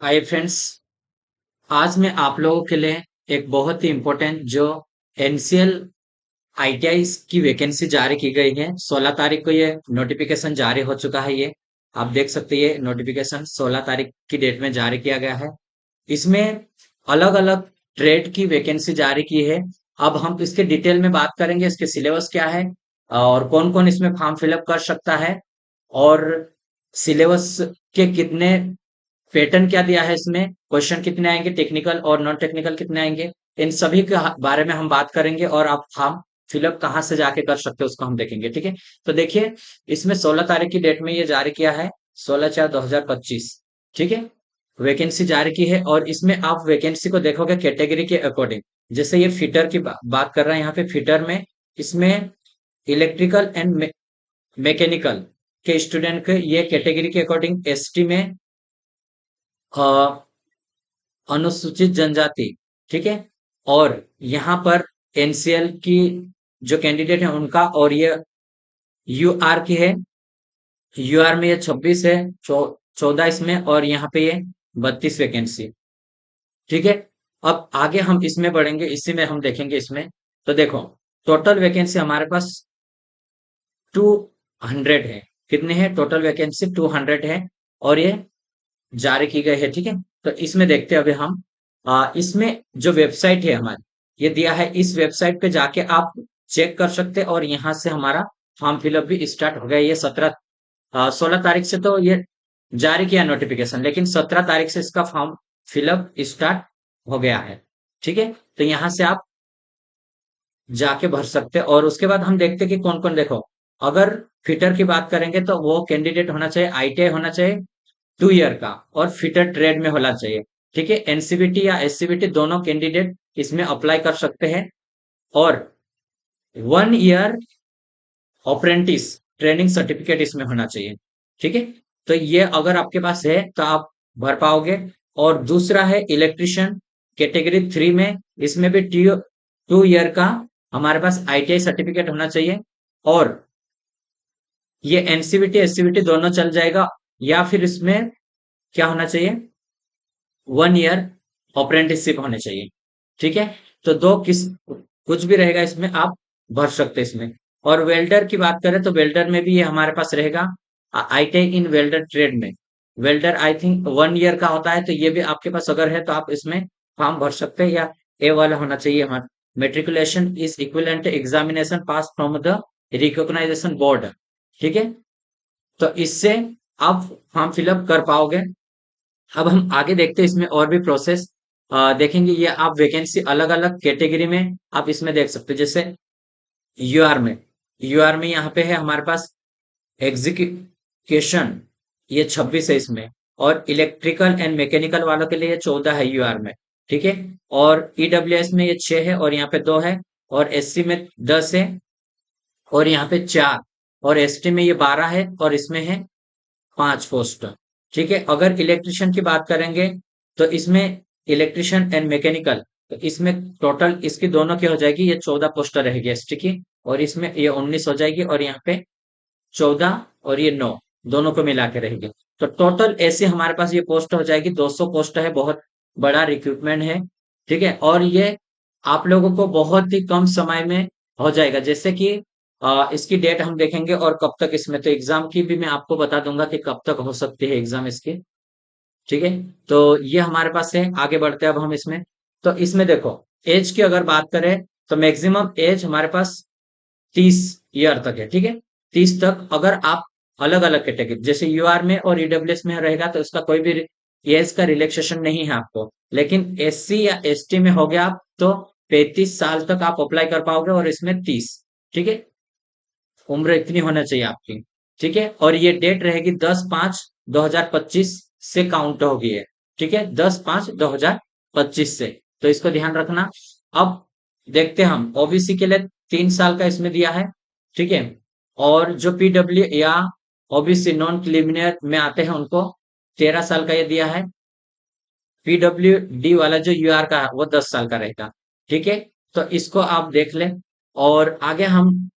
Hi friends. आज मैं आप लोगों के लिए एक बहुत ही इम्पोर्टेंट जो एनसीएल आईटीआई की वैकेंसी जारी की गई है। 16 तारीख को ये नोटिफिकेशन जारी हो चुका है। ये आप देख सकते हैं, ये नोटिफिकेशन 16 तारीख की डेट में जारी किया गया है। इसमें अलग अलग ट्रेड की वैकेंसी जारी की है। अब हम इसके डिटेल में बात करेंगे, इसके सिलेबस क्या है और कौन कौन इसमें फॉर्म फिलअप कर सकता है, और सिलेबस के कितने पैटर्न क्या दिया है, इसमें क्वेश्चन कितने आएंगे, टेक्निकल और नॉन टेक्निकल कितने आएंगे, इन सभी के बारे में हम बात करेंगे। और आप फॉर्म फिलअप कहाँ से जाके कर सकते हो उसको हम देखेंगे। ठीक है, तो देखिए, इसमें 16 तारीख की डेट में ये जारी किया है, 16/4/2025। ठीक है, वैकेंसी जारी की है। और इसमें आप वैकेंसी को देखोगे कैटेगरी के अकॉर्डिंग। जैसे ये फिटर की बात कर रहे हैं, यहाँ पे फिटर में इसमें इलेक्ट्रिकल एंड मैकेनिकल के स्टूडेंट के ये कैटेगरी के अकॉर्डिंग एसटी में अ, अनुसूचित जनजाति। ठीक है, और यहाँ पर एनसीएल की जो कैंडिडेट है उनका, और ये यूआर की है। यूआर में ये 26 है, 14 इसमें, और यहाँ पे ये 32 वैकेंसी। ठीक है, अब आगे हम इसमें बढ़ेंगे, इसी में हम देखेंगे इसमें। तो देखो, टोटल वैकेंसी हमारे पास 200 है। कितने हैं टोटल वैकेंसी? 200 है, और ये जारी की गई है। ठीक है, तो इसमें देखते हैं अभी हम। इसमें जो वेबसाइट है हमारी, ये दिया है, इस वेबसाइट पे जाके आप चेक कर सकते हैं। और यहाँ से हमारा फॉर्म फिलअप भी स्टार्ट हो गया। ये 16 तारीख से तो ये जारी किया नोटिफिकेशन, लेकिन 17 तारीख से इसका फॉर्म फिलअप स्टार्ट हो गया है। ठीक है, तो यहाँ से आप जाके भर सकते हैं। और उसके बाद हम देखते हैं कि कौन कौन, देखो, अगर फिटर की बात करेंगे तो वो कैंडिडेट होना चाहिए आईटीआई होना चाहिए 2 ईयर का, और फिटर ट्रेड में होना चाहिए। ठीक है, एनसीबीटी या एससीबीटी दोनों कैंडिडेट इसमें अप्लाई कर सकते हैं। और 1 ईयर अप्रेंटिस ट्रेनिंग सर्टिफिकेट इसमें होना चाहिए। ठीक है, तो ये अगर आपके पास है तो आप भर पाओगे। और दूसरा है इलेक्ट्रिशियन कैटेगरी 3 में, इसमें भी 2 ईयर का हमारे पास आईटीआई सर्टिफिकेट होना चाहिए। और ये एनसीबीटी एससीबीटी दोनों चल जाएगा, या फिर इसमें क्या होना चाहिए, 1 ईयर अप्रेंटिसशिप होने चाहिए। ठीक है, तो दो किस कुछ भी रहेगा इसमें, आप भर सकते हैं इसमें। और वेल्डर की बात करें तो वेल्डर में भी ये हमारे पास रहेगा, आईटीआई इन वेल्डर ट्रेड में। वेल्डर आई थिंक 1 ईयर का होता है, तो ये भी आपके पास अगर है तो आप इसमें फॉर्म भर सकते हैं। या ए वाला होना चाहिए हमारा, matriculation is equivalent examination pass from the recognisation board. ठीक है, तो इससे आप फॉर्म फिलअप कर पाओगे। अब हम आगे देखते हैं इसमें और भी प्रोसेस देखेंगे। ये आप वैकेंसी अलग अलग कैटेगरी में आप इसमें देख सकते हैं। जैसे यूआर में, यहाँ पे है हमारे पास एग्जीक्यूशन, ये 26 है इसमें। और इलेक्ट्रिकल एंड मैकेनिकल वालों के लिए ये 14 है यूआर में। ठीक है, और ईडब्ल्यूएस में ये 6 है, और यहाँ पे 2 है। और एससी में 10 है, और यहाँ पे 4। और एसटी में ये 12 है, और इसमें है 5 पोस्ट। ठीक है, अगर इलेक्ट्रिशियन की बात करेंगे तो इसमें इलेक्ट्रिशियन एंड मैकेनिकल, तो इसमें टोटल इसकी दोनों की हो जाएगी, ये 14 पोस्ट रहेगी एसटी की। और इसमें ये 19 हो जाएगी, और यहाँ पे 14 और ये 9, दोनों को मिला के रहेगी। तो टोटल ऐसे हमारे पास ये पोस्ट हो जाएगी, 200 पोस्ट है। बहुत बड़ा रिक्रूटमेंट है। ठीक है, और ये आप लोगों को बहुत ही कम समय में हो जाएगा। जैसे कि इसकी डेट हम देखेंगे और कब तक इसमें, तो एग्जाम की भी मैं आपको बता दूंगा कि कब तक हो सकती है एग्जाम इसकी। ठीक है, तो ये हमारे पास है। आगे बढ़ते हैं अब हम इसमें। तो इसमें देखो, एज की अगर बात करें तो मैक्सिमम एज हमारे पास 30 ईयर तक है। ठीक है, 30 तक। अगर आप अलग अलग कैटेगरी जैसे यूआर में और ईडब्ल्यूएस में रहेगा तो इसका कोई भी एज का रिलैक्सेशन नहीं है आपको। लेकिन एससी या एसटी में हो गया आप तो 35 साल तक आप अप्लाई कर पाओगे, और इसमें 30। ठीक है, उम्र इतनी होना चाहिए आपकी। ठीक है, और ये डेट रहेगी 10/5/2025 से काउंट होगी है। ठीक है, 10/5/2025 से, तो इसको ध्यान रखना। अब देखते हैं हम ओबीसी के लिए 3 साल का इसमें दिया है। ठीक है, और जो पीडब्ल्यू या ओबीसी नॉन क्रिमिनल में आते हैं उनको 13 साल का ये दिया है। पीडब्ल्यू डी वाला जो यूआर का है वो 10 साल का रहेगा। ठीक है, तो इसको आप देख लें। और आगे हम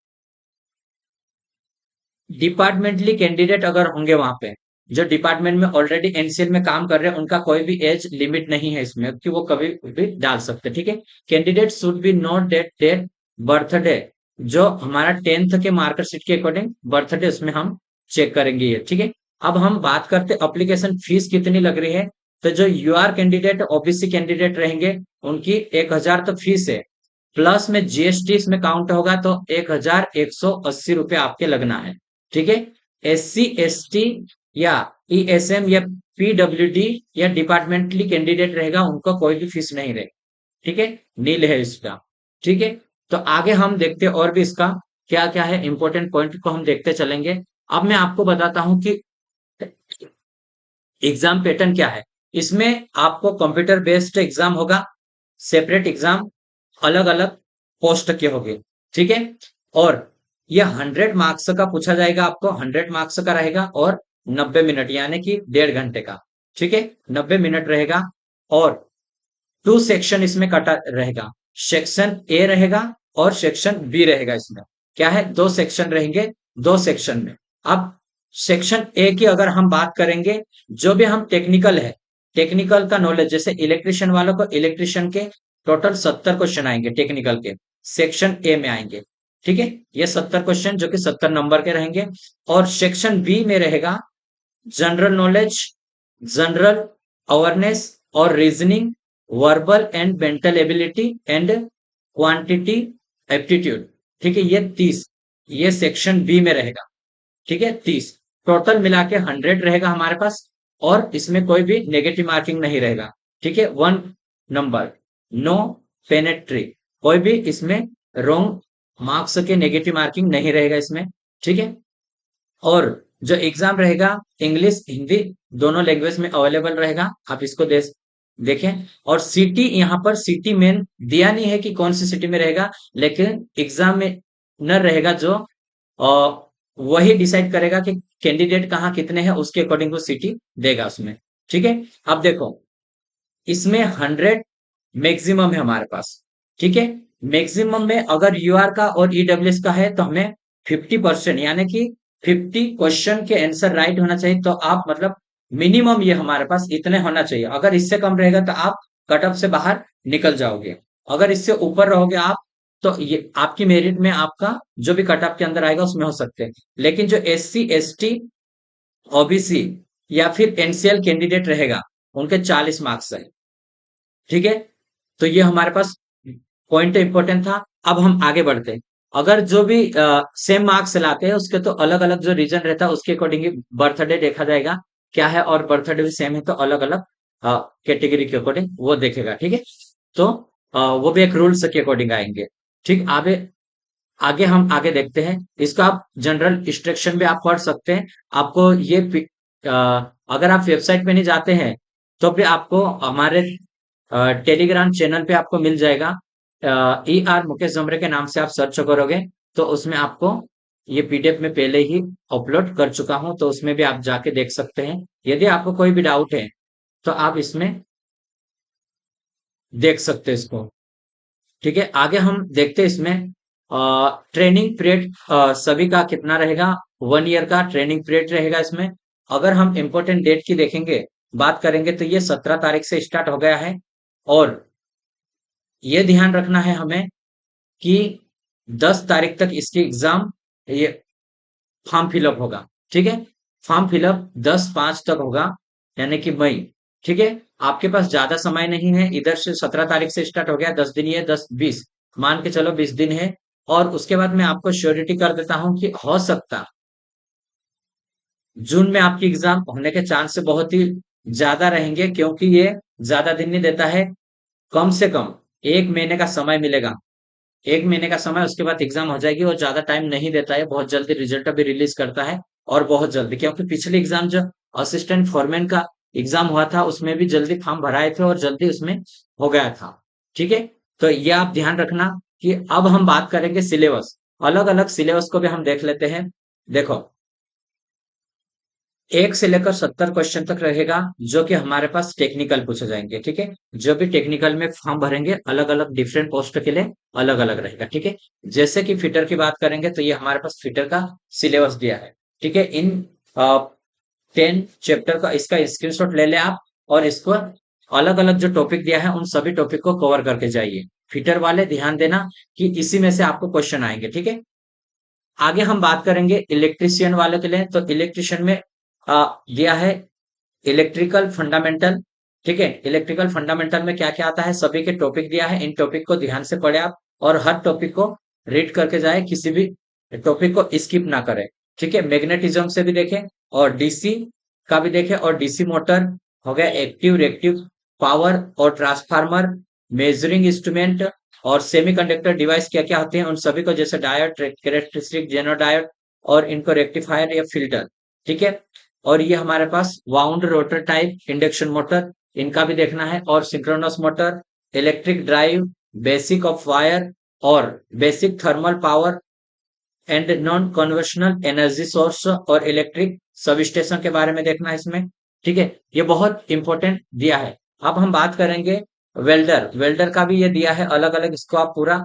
डिपार्टमेंटली कैंडिडेट अगर होंगे वहां पे, जो डिपार्टमेंट में ऑलरेडी एनसीएल में काम कर रहे हैं उनका कोई भी एज लिमिट नहीं है इसमें कि वो कभी भी डाल सकते, ठीक है। Candidate should be note date their birthday, जो हमारा 10th के मार्कर शीट के अकॉर्डिंग बर्थडे उसमें हम चेक करेंगे ये, ठीक है। अब हम बात करते एप्लीकेशन फीस कितनी लग रही है। तो जो यूआर कैंडिडेट ओबीसी कैंडिडेट रहेंगे उनकी 1000 तो फीस है, प्लस में जीएसटी इसमें काउंट होगा तो 1180 रुपये आपके लगना है, ठीक है। एससी एसटी या ईएसएम या पीडब्ल्यूडी या डिपार्टमेंटली कैंडिडेट रहेगा उनको कोई भी फीस नहीं रहेगी, ठीक है, नील है इसका, ठीक है। तो आगे हम देखते हैं और भी इसका क्या क्या है, इंपॉर्टेंट पॉइंट को हम देखते चलेंगे। अब मैं आपको बताता हूं कि एग्जाम पैटर्न क्या है। इसमें आपको कंप्यूटर बेस्ड एग्जाम होगा, सेपरेट एग्जाम, अलग अलग पोस्ट के होंगे, ठीक है। और ये 100 मार्क्स का पूछा जाएगा, आपको 100 मार्क्स का रहेगा और 90 मिनट यानी कि 1.5 घंटे का, ठीक है, 90 मिनट रहेगा। और 2 सेक्शन इसमें कटा रहेगा, सेक्शन ए रहेगा और सेक्शन बी रहेगा। इसमें क्या है, 2 सेक्शन रहेंगे, 2 सेक्शन में। अब सेक्शन ए की अगर हम बात करेंगे, जो भी हम टेक्निकल है, टेक्निकल का नॉलेज, जैसे इलेक्ट्रिशियन वालों को इलेक्ट्रिशियन के टोटल 70 क्वेश्चन आएंगे टेक्निकल के, सेक्शन ए में आएंगे, ठीक है। ये 70 क्वेश्चन जो कि 70 नंबर के रहेंगे। और सेक्शन बी में रहेगा जनरल नॉलेज, जनरल अवेयरनेस और reasoning, verbal and mental ability and quantity aptitude, ठीक है। ये 30, ये सेक्शन बी में रहेगा, ठीक है। 30 टोटल मिला के 100 रहेगा हमारे पास, और इसमें कोई भी नेगेटिव मार्किंग नहीं रहेगा, ठीक है। 1 नंबर, नो पेनेट्री, कोई भी इसमें रॉन्ग मार्क्स के नेगेटिव मार्किंग नहीं रहेगा इसमें, ठीक है। और जो एग्जाम रहेगा इंग्लिश हिंदी दोनों लैंग्वेज में अवेलेबल रहेगा, आप इसको देखें। और सिटी, यहाँ पर सिटी मेन दिया नहीं है कि कौन सी सिटी में रहेगा, लेकिन एग्जाम में न रहेगा जो वही डिसाइड करेगा कि कैंडिडेट कहाँ कितने हैं, उसके अकॉर्डिंग वो सिटी देगा उसमें, ठीक है। अब देखो इसमें 100 मैक्सिमम है हमारे पास, ठीक है। मैक्सिमम में अगर यूआर का और ईडब्ल्यूएस का है तो हमें 50% यानी कि 50 क्वेश्चन के आंसर राइट होना चाहिए। तो आप मतलब मिनिमम ये हमारे पास इतने होना चाहिए, अगर इससे कम रहेगा तो आप कट ऑफ से बाहर निकल जाओगे। अगर इससे ऊपर रहोगे आप तो ये आपकी मेरिट में आपका जो भी कट ऑफ के अंदर आएगा उसमें हो सकते हैं। लेकिन जो एससी एसटी ओबीसी या फिर एनसीएल कैंडिडेट रहेगा उनके 40 मार्क्स है, ठीक है। तो ये हमारे पास पॉइंट इंपॉर्टेंट था। अब हम आगे बढ़ते हैं। अगर जो भी सेम मार्क्स लाते हैं उसके तो अलग अलग जो रीजन रहता है उसके अकॉर्डिंग बर्थडे देखा जाएगा क्या है, और बर्थडे भी सेम है तो अलग अलग कैटेगरी के अकॉर्डिंग वो देखेगा, ठीक है। तो वो भी एक रूल्स के अकॉर्डिंग आएंगे, ठीक। आगे आगे हम आगे देखते हैं। इसका आप जनरल इंस्ट्रक्शन भी आप पढ़ सकते हैं। आपको ये अगर आप वेबसाइट पे नहीं जाते हैं तो भी आपको हमारे टेलीग्राम चैनल पे आपको मिल जाएगा। ई आर मुकेश जमरे के नाम से आप सर्च करोगे तो उसमें आपको ये पीडीएफ में पहले ही अपलोड कर चुका हूं, तो उसमें भी आप जाके देख सकते हैं। यदि आपको कोई भी डाउट है तो आप इसमें देख सकते हैं इसको, ठीक है। आगे हम देखते हैं इसमें ट्रेनिंग पीरियड सभी का कितना रहेगा। 1 ईयर का ट्रेनिंग पीरियड रहेगा इसमें। अगर हम इम्पोर्टेंट डेट की देखेंगे, बात करेंगे तो ये 17 तारीख से स्टार्ट हो गया है। और ये ध्यान रखना है हमें कि 10 तारीख तक इसकी एग्जाम, ये फॉर्म फिलअप होगा, ठीक है। फॉर्म फिलअप 10/5 तक होगा यानी कि मई, ठीक है। आपके पास ज्यादा समय नहीं है, इधर से 17 तारीख से स्टार्ट हो गया, 10 दिन, ये 10-20 मान के चलो 20 दिन है। और उसके बाद मैं आपको श्योरिटी कर देता हूं कि हो सकता जून में आपकी एग्जाम होने के चांस बहुत ही ज्यादा रहेंगे, क्योंकि ये ज्यादा दिन नहीं देता है। कम से कम 1 महीने का समय मिलेगा, 1 महीने का समय, उसके बाद एग्जाम हो जाएगी। और ज्यादा टाइम नहीं देता है, बहुत जल्दी रिजल्ट भी रिलीज करता है। और बहुत जल्दी, क्योंकि पिछले एग्जाम जो असिस्टेंट फॉरमैन का एग्जाम हुआ था उसमें भी जल्दी फॉर्म भराए थे और जल्दी उसमें हो गया था, ठीक है। तो ये आप ध्यान रखना कि अब हम बात करेंगे सिलेबस, अलग अलग सिलेबस को भी हम देख लेते हैं। देखो 1 से लेकर 70 क्वेश्चन तक रहेगा जो कि हमारे पास टेक्निकल पूछे जाएंगे, ठीक है। जो भी टेक्निकल में फॉर्म भरेंगे अलग अलग डिफरेंट पोस्ट के लिए अलग अलग रहेगा, ठीक है। जैसे कि फिटर की बात करेंगे तो ये हमारे पास फिटर का सिलेबस दिया है, ठीक है। इन 10 चैप्टर का इसका स्क्रीनशॉट ले ले आप, और इसको अलग अलग जो टॉपिक दिया है उन सभी टॉपिक को कवर करके जाइए। फिटर वाले ध्यान देना कि इसी में से आपको क्वेश्चन आएंगे, ठीक है। आगे हम बात करेंगे इलेक्ट्रिशियन वाले के लिए। तो इलेक्ट्रिशियन में दिया है इलेक्ट्रिकल फंडामेंटल, ठीक है। इलेक्ट्रिकल फंडामेंटल में क्या क्या आता है, सभी के टॉपिक दिया है। इन टॉपिक को ध्यान से पढ़े आप, और हर टॉपिक को रीड करके जाए, किसी भी टॉपिक को स्किप ना करें, ठीक है। मैग्नेटिज्म से भी देखें, और डीसी का भी देखें, और डीसी मोटर हो गया, एक्टिव रिएक्टिव पावर और ट्रांसफार्मर, मेजरिंग इंस्ट्रूमेंट और सेमीकंडक्टर डिवाइस क्या क्या होते हैं उन सभी को, जैसे डायोड, कैरेक्टरिस्टिक, जेनोडायोड, और इनको रेक्टिफायर या फिल्टर, ठीक है। और ये हमारे पास wound rotor type induction motor, इनका भी देखना है, और synchronous motor, electric drive, basic of wire, और basic thermal power and non conventional energy source, और इलेक्ट्रिक सब स्टेशन के बारे में देखना है इसमें, ठीक है। ये बहुत इंपॉर्टेंट दिया है। अब हम बात करेंगे वेल्डर। वेल्डर का भी ये दिया है अलग अलग, इसको आप पूरा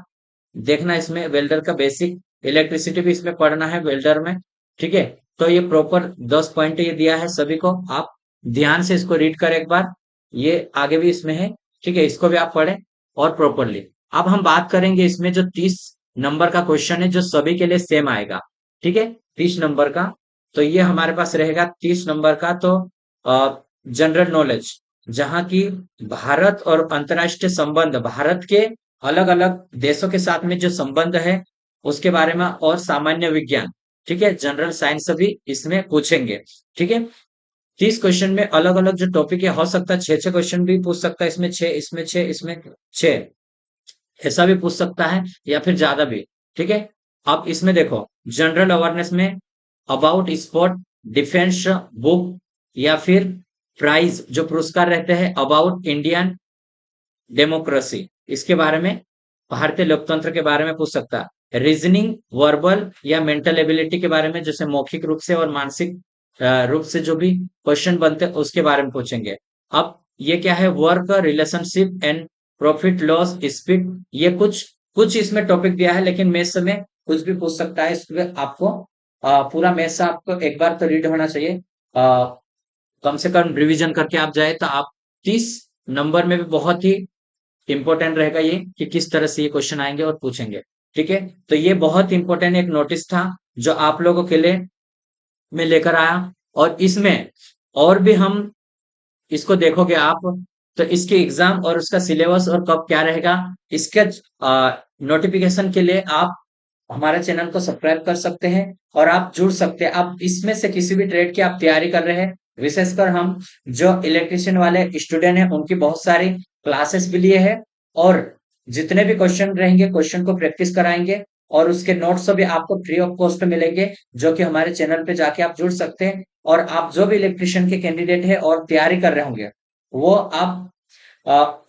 देखना। इसमें वेल्डर का बेसिक इलेक्ट्रिसिटी भी इसमें पढ़ना है वेल्डर में, ठीक है। तो ये प्रॉपर 10 पॉइंट ये दिया है सभी को, आप ध्यान से इसको रीड करें एक बार। ये आगे भी इसमें है, ठीक है, इसको भी आप पढ़ें और प्रॉपरली। अब हम बात करेंगे इसमें जो 30 नंबर का क्वेश्चन है, जो सभी के लिए सेम आएगा, ठीक है, 30 नंबर का। तो ये हमारे पास रहेगा 30 नंबर का। तो जनरल नॉलेज, जहां की भारत और अंतरराष्ट्रीय संबंध, भारत के अलग अलग देशों के साथ में जो संबंध है उसके बारे में, और सामान्य विज्ञान, ठीक है, जनरल साइंस भी इसमें पूछेंगे, ठीक है। 30 क्वेश्चन में अलग अलग जो टॉपिक है, हो सकता है 6 क्वेश्चन भी पूछ सकता है, इसमें 6, इसमें 6, इसमें 6, ऐसा भी पूछ सकता है, या फिर ज्यादा भी, ठीक है। अब इसमें देखो, जनरल अवेयरनेस में अबाउट स्पोर्ट, डिफेंस, बुक, या फिर प्राइज जो पुरस्कार रहते हैं, अबाउट इंडियन डेमोक्रेसी, इसके बारे में, भारतीय लोकतंत्र के बारे में पूछ सकता है। रीजनिंग, वर्बल या मेंटल एबिलिटी के बारे में, जैसे मौखिक रूप से और मानसिक रूप से जो भी क्वेश्चन बनते हैं उसके बारे में पूछेंगे। अब ये क्या है, work, relationship and profit loss, speed, ये कुछ कुछ इसमें टॉपिक दिया है, लेकिन मैथ्स में कुछ भी पूछ सकता है। इसमें आपको पूरा मैथ्स आपको एक बार तो रीड होना चाहिए, कम से कम रिवीजन करके आप जाए, तो आप 30 नंबर में भी बहुत ही इंपॉर्टेंट रहेगा ये, कि किस तरह से ये क्वेश्चन आएंगे और पूछेंगे, ठीक है। तो ये बहुत इंपॉर्टेंट एक नोटिस था जो आप लोगों के लिए मैं लेकर आया, और इसमें और भी हम इसको देखोगे आप, तो इसके एग्जाम और उसका सिलेबस और कब क्या रहेगा, इसके नोटिफिकेशन के लिए आप हमारे चैनल को सब्सक्राइब कर सकते हैं, और आप जुड़ सकते हैं। आप इसमें से किसी भी ट्रेड की आप तैयारी कर रहे हैं, विशेषकर हम जो इलेक्ट्रिशियन वाले स्टूडेंट हैं उनकी बहुत सारी क्लासेस भी लिए हैं, और जितने भी क्वेश्चन रहेंगे क्वेश्चन को प्रैक्टिस कराएंगे, और उसके नोट्स भी आपको फ्री ऑफ कॉस्ट मिलेंगे, जो कि हमारे चैनल पे जाके आप जुड़ सकते हैं। और आप जो भी इलेक्ट्रिशियन के कैंडिडेट है और तैयारी कर रहे होंगे, वो आप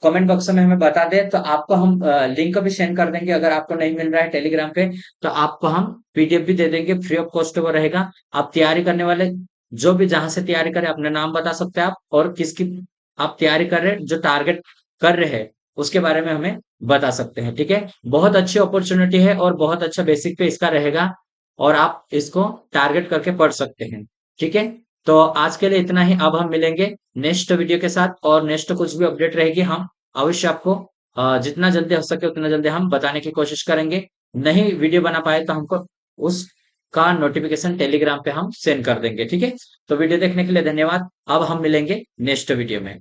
कमेंट बॉक्स में हमें बता दें, तो आपको हम लिंक भी सेंड कर देंगे। अगर आपको नहीं मिल रहा है टेलीग्राम पे, तो आपको हम पीडीएफ भी दे देंगे, फ्री ऑफ कॉस्ट वो रहेगा। आप तैयारी करने वाले जो भी जहां से तैयारी करें, अपना नाम बता सकते हैं आप, और किसकी आप तैयारी कर रहे हैं, जो टारगेट कर रहे हैं उसके बारे में हमें बता सकते हैं, ठीक है। बहुत अच्छी अपॉर्चुनिटी है, और बहुत अच्छा बेसिक पे इसका रहेगा, और आप इसको टारगेट करके पढ़ सकते हैं, ठीक है। तो आज के लिए इतना ही। अब हम मिलेंगे नेक्स्ट वीडियो के साथ, और नेक्स्ट कुछ भी अपडेट रहेगी हम अवश्य आपको जितना जल्दी हो सके उतना जल्दी हम बताने की कोशिश करेंगे। नहीं वीडियो बना पाए तो हमको उसका नोटिफिकेशन टेलीग्राम पे हम सेंड कर देंगे, ठीक है। तो वीडियो देखने के लिए धन्यवाद। अब हम मिलेंगे नेक्स्ट वीडियो में।